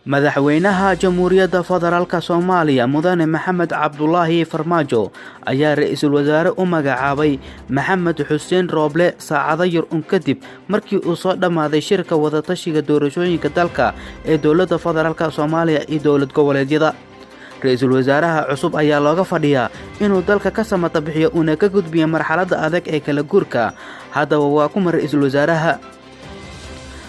madaxweynaha Jamhuuriyadda Federaalka Soomaaliya Mudane Maxamed Cabdullaahi Farmaajo ayaa ra'iisul wasaare u magacaabay Maxamed Xuseen Rooble saacado yar kadib markii uu soo dhamaaday shirka wada tashiga doorashooyinka dalka ee dowladda federaalka Soomaaliya iyo dowlad goboleedyada. ra'iisul wasaaraha cusub ayaa looga fadhiyaa inuu dalka ka samata bixiyo una ka gudbiyo marxaladda adag ee kala guurka. haddaba waa kuma ra'iisul wasaaraha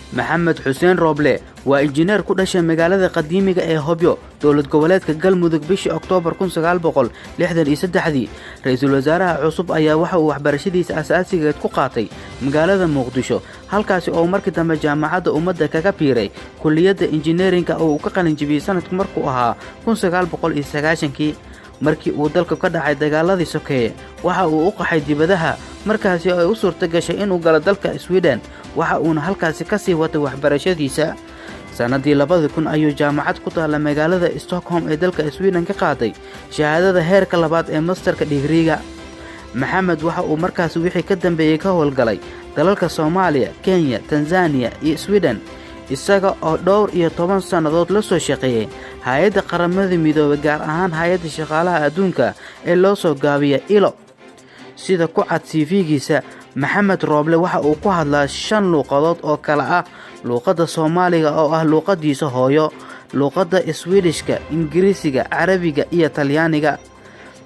Maxamed Xuseen Rooble waa injineer ku dhashay magaalada qadiimiga ee Hobyo dowlad goboleedka Galmudug bishii Oktoobar 1963. ra'iisul wasaaraha cusub ayaa waxa uu waxbarashadiisa asaasiga ku qaatay magaalada Muqdisho halkaas oo markii dambe jaamacadda ummadda kaga biiray kulliyadda injineerinka oo uu ka qalin jabiyay sanadkii markuu ahaa 1990. markii uu dalka ka dhacay dagaaladii sokeeye waxa uu u qaxay dibadaha markaasi ay u suurta gashay inuu galo dalka Sweden waxa uuna halkaasi ka sii watay waxbarashadiisa. sanadii 2000 ayuu jaamacad ku taala magaalada Stockholm ee dalka Sweden ka qaaday shahaadada heerka labaad ee masterka digriga. Maxamed waxa uu markaasi wixii ka dambeeyay ka howlgalay dalalka Soomaaliya, Kenya, Tanzania iyo Sweden isaga oo dhowr iyo 10 sanadood la soo shaqeeyay hay'adda qaramada midoobay gaar ahaan hay'adda shaqaalaha adduunka ee loo soo gaabiyo ILO. sida ku cad CV-giisa Maxamed Rooble waxa uu ku hadlaa 5 luqadood oo kala ah luqadda Soomaaliga oo ah luqadiisa hooyo, luqadda Swedishka, Ingiriisiga, Carabiga iyo Talyaaniga.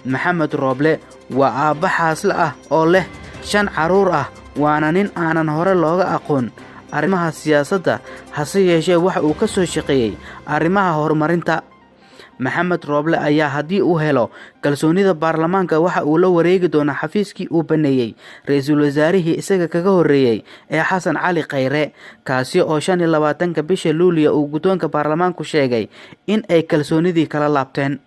Maxamed Rooble waa aabba xaasle ah oo leh 5 caruur ah waana nin aanan hore looga aqoon arrimaha siyaasadda hase yeeshee waxa uu ka soo shaqeeyay arrimaha horumarinta. Maxamed Rooble ayaa haddii uu helo kalsoonida baarlamaanka waxa uu la wareegi doonaa xafiiskii uu baneeyay ra'iisul wasaarihii isaga kaga horeeyay ee Xasan Cali Khayre kaasi oo 25 bisha Luulyo uu guddoonka baarlamaanku sheegay in ay kalsoonidii kala laabteen.